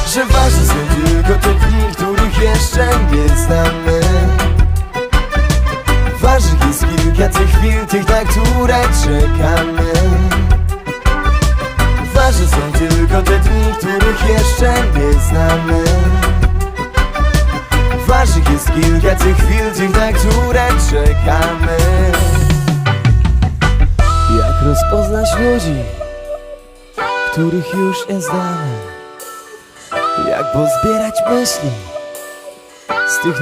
że ważne są tylko te dni, których jeszcze nie znamy. Ważnych jest kilka tych chwil, tych, na które czekamy. Ważne są tylko te dni, których jeszcze nie znamy. Ważnych jest kilka tych chwil, tych, na które czekamy. Jak rozpoznać ludzi, których już nie znamy? Jak pozbierać myśli z tych